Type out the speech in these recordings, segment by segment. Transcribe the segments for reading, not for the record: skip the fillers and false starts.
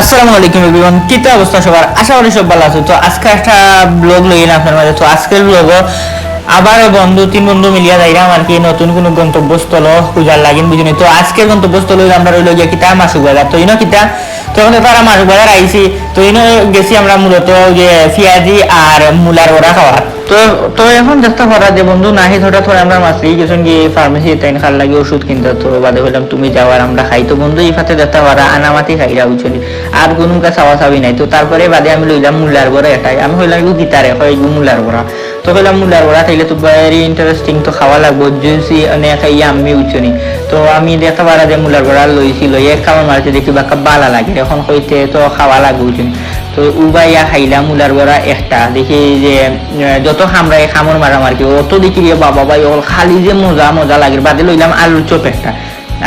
আসসালামু আলাইকুম এভরিওয়ান, কি তো অবস্থা সবার? আশা করি সব ভালো আছো। তো আজকে একটা ব্লগ লইলাম আপনার মাঝে। তো আজকের ব্লগ আবার তিন বন্ধু মিলিয়া যাইলাম আর কি নতুন কোনো গন্তব্যস্থল খুঁজার লাগিন বুঝিনি। তো আজকের গন্তব্যস্থল আমরা রইল গিয়া কিতা মাসুক বাজার। তো কিতা তো এখন তারা মাসুক বাজার আইছি। তো গেছি আমরা মূলত যে পেঁয়াজি আর মূলার বড়া খাওয়ার। তো তো এখন চেষ্টা করা যে বন্ধু নাহি হঠাৎ করে আমরা মাসি গেছেন গিয়ে ফার্মেসি তাই খাল লাগে ওষুধ কিনতে। তো বাদে হইলাম তুমি যাওয়ার আমরা খাই। তো বন্ধু এই ফাতে চেষ্টা করা আনামাতি খাইরা বুঝলি আর কোনো কাজ চাওয়া চাবি নাই। তো তারপরে বাদে আমি লইলাম মূলার বড়া এটাই আমি হইলাম গিটারে হয় মূলার বড়া। তো হইলাম মূলার বড়া খাইলে তো ভেরি ইন্টারেস্টিং, তো খাওয়া লাগবো জুসি অনেক খাই আমি উঠছনি। তো আমি দেখা পারা যে মূলার বড়া লইছি লইয়ে খাওয়ার মারতে দেখি বাকা বালা লাগে এখন হইতে তো খাওয়া লাগবো উঠছনি। তো উবাইয়া খাইলাম মূলার বড়া একটা দেখি যে যত খামরাই খামর মারামারি অত দেখি রে বাবা ভাই খালি যে মজা মজা লাগে। বাদে লইলাম আলুর চপ একটা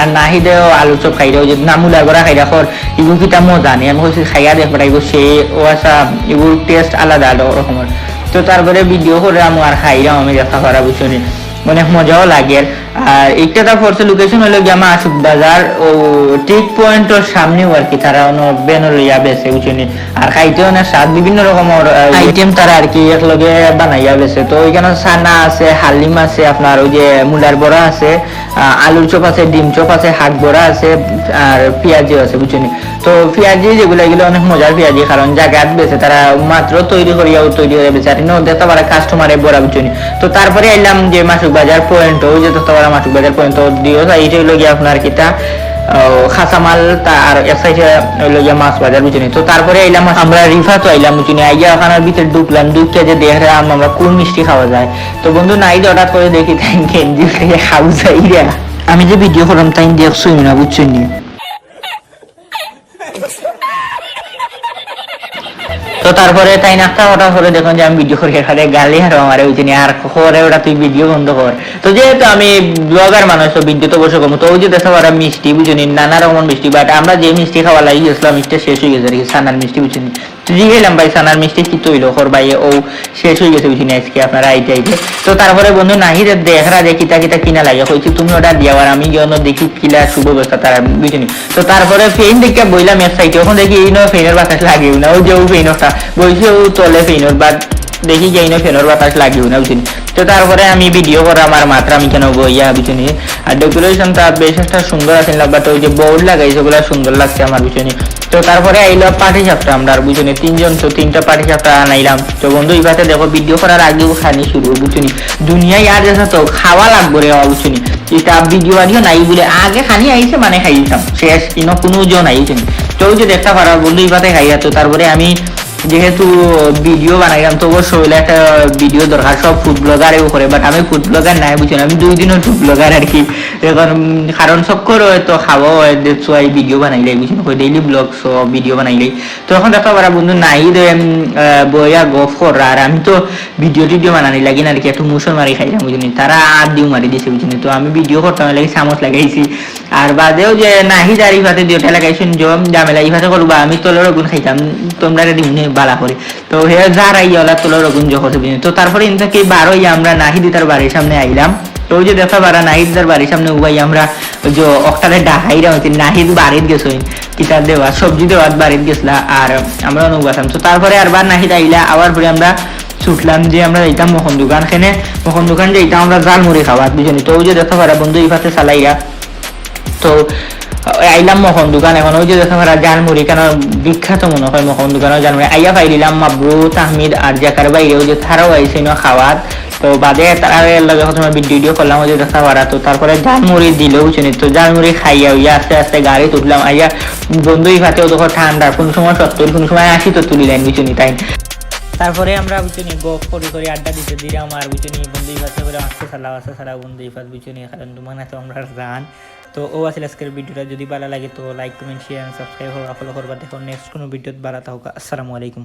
আর নাহি দেও আলুর চপ খাই দেও যে না মূলার বড়া খাই রাখর এগুলো কিটা মজা নেই। আমি বলছি খাইয়া দেখ এগুলো সে ও আচ্ছা এগুলোর টেস্ট আলাদা আলাদা রকমের। তো তারপরে ভিডিও করে আমি খাইলাম আমি দেখা করা বুঝছি অনেক মজাও লাগে। আর একটা তার ফোর্সের লোকেশন হলো গিয়ে আমার আশুক বাজার ও টিক পয়েন্টের সামনেও আর কি তারা বেনলিয়া বেছে বুঝছি। আর খাইতে অনেক স্বাদ বিভিন্ন রকমের আইটেম তারা আর কি একলগে বানাইয়া বেছে। তো ওইখানে সানা আছে, হালিম আছে, আপনার ওই যে মূলার বড়া আছে, আলুর চপ আছে, ডিম চপ আছে, হাট বড়া আছে আর পেঁয়াজিও আছে বুঝছি। তো পেঁয়াজি যেগুলো এগুলো অনেক মজার পেঁয়াজি কারণ জায়গাত বেছে তারা মাত্র তৈরি হয়ে বেছে আর দেখতে পারে কাস্টমারে বড়া বুঝছি। তো তারপরে এলাম যে মাসুক বাজার পয়েন্ট ওই যে দেখতে পারা মাসুক বাজার পয়েন্ট দিও এইটা হইলো গিয়ে আপনার কিটা খাসামাল আর এক সাইডে হইলো গিয়া মাছ বাজার বুঝছি। তো তারপরে এলাম আমরা রিফাতো আইলাম বুঝছি আইয়া ওখানে ভিতরে ঢুকলাম ঢুকে যে দেখলাম আমরা কোন মিষ্টি খাওয়া যায়। তো বন্ধু নাই হঠাৎ করে দেখি তাই গেঞ্জি খাও যাই রে আমি যে ভিডিও করলাম তাই দেখছই না বুঝছি। তো তারপরে তাই নাস্তা হঠাৎ করে দেখুন যে আমি ভিডিও করে খালে গালি আর আমার ওইখানে আর করে ওটা তুই ভিডিও বন্ধ কর। তো যেহেতু আমি ব্লগার মানুষ তো ভিডিও তো বসে কম। তো ওই যে দেখা পারা মিষ্টি বুঝুনি নানা রকম মিষ্টি বাট আমরা যে মিষ্টি খাওয়া লাগি গেছিলাম মিষ্টি শেষ হয়ে গেছে আর কি সানার মিষ্টি বুঝুনি। জিগেলাম ভাই সানার মিষ্টি কি তৈল খর ভাই ও শেষ হয়ে গেছে বুঝিনি আজকে আপনারা আইতে আইতে। তো তারপরে বন্ধু নাহি দেখরা যে কিতা কিতা কিনা লাগে হয়েছে তুমি ওটা দিয়া আর আমি যেন দেখি কিলা শুভ অবস্থা তারা বুঝিনি। তো তারপরে ফেন দেখে বইলাম এক সাইডে ওখানে দেখি এই নয় ফেনের বাতাস লাগেও না ওই যে ও ফেনটা বলছে ও তলে ফেনের বাট দেখি যাই না ফেনের বাতাস লাগেও না বুঝিনি। তো তারপরে আমি ভিডিও করা আমার মাত্রা আমি কেন বইয়া বুঝিনি। আর ডেকোরেশনটা বেশ একটা সুন্দর আছে বাট ওই যে বোর্ড লাগাইছে ওগুলা সুন্দর লাগছে আমার বুঝিনি। তো তারপরে আইলো পাটি সাপটা আমরা আর বুঝিনি তিনজন তো তিনটা পাটি সাপটা আনাইলাম। তো বন্ধু এই পাতে দেখো ভিডিও করার আগেও খানি শুরু বুঝিনি দুনিয়ায় আর যেটা তো খাওয়া লাগবো রে বুঝিনি এটা ভিডিও আদিও নাই বলে আগে খানি আইছে মানে খাইতাম শেষ কিনো কোনো জন আইছে। তো ওই যে দেখতে পারা বন্ধু এই পাতে খাইয়া। তো তারপরে আমি যেহেতু ভিডিও বানাইলাম তো অবশ্যই একটা ভিডিও দরকার সব ফুড ব্লগারেও করে বাট আমি ফুড ব্লগার নাই বুঝছেন আমি 2 দিনের ফুড ব্লগার আর কি এখন কারণ চক্কর হয়তো খাওয়া হয় দেখছো এই ভিডিও বানাইলে বুঝছেন ডেইলি ব্লগ সব ভিডিও বানাইলে। তো এখন দেখা পারা বন্ধু নাই বইয়া গফ করা আর আমি তো ভিডিও টিডিও বানানি লাগি না আর কি একটু মুসল মারি খাইলাম বুঝলি তারা আর দিও মারি দিয়েছে বুঝলি। তো আমি ভিডিও করতে লাগে চামচ লাগাইছি আর বাদেও যে নাহি দাঁড়ি ভাতে দিওটা লাগাইছেন জম জামেলা এই ভাতে করবো আমি তলের রগুন খাইতাম তোমরা দিনে বালা করে। তো হে যারা ইলা তলের রগুন যখন বুঝলি। তো তারপরে ইনটাকে বারোই আমরা নাহি দিতার বাড়ির সামনে আইলাম। তো ওই যে দেখা পারা নাহিদার বাড়ির সামনে উবাই আমরা ওই যে অক্টারে ডাহাইরা হচ্ছে নাহিদ বাড়িত গেছো কিতাব দেওয়া সবজি দেওয়ার বাড়িত গেছিলা আর আমরা অনুবাসাম। তো তারপরে আরবার নাহিদ আইলা আবার পরে আমরা ছুটলাম যে আমরা যাইতাম মোহন দোকান খেনে মোহন দোকান যাইতাম আমরা জাল মুড়ি খাওয়ার বুঝলি। তো ওই যে দেখা পারা বন্ধু এই পাশে চালাইয়া তো আইলাম মোহন দোকান এখন ওই যে দেখা পারা জালমুড়ি কেন বিখ্যাত মনে হয় মোহন দোকানও জালমুড়ি আইয়া পাইলাম মাবরু তাহমিদ আর জাকার বাইরে ওই যে তারাও আইসে না খাওয়ার। তো বাদে তারা যখন তোমার ভিডিও করলাম ওই যে দেখা পারা। তো তারপরে জালমুড়ি দিল বুঝছি। তো জালমুড়ি খাইয়া হইয়া আস্তে আস্তে গাড়ি তুললাম আইয়া বন্ধু এই ভাতেও তখন ঠান্ডা কোনো সময় 70 কোনো সময় 80 তো তুলিলেন বুঝছি তাই। তারপরে আমরা বুঝছি গপ করে আড্ডা দিতে দিলাম আর বুঝছি বন্ধু ভাষা করে আসতে ছাড়া বন্ধু ভাত বুঝছি কারণ তোমার তো আমরা জান। তো ও আসলে আজকের ভিডিওটা যদি ভালো লাগে তো লাইক কমেন্ট শেয়ার সাবস্ক্রাইব হওয়া ফলো করবা দেখো নেক্সট কোনো ভিডিওত বাড়াতে হোক। আসসালামু আলাইকুম।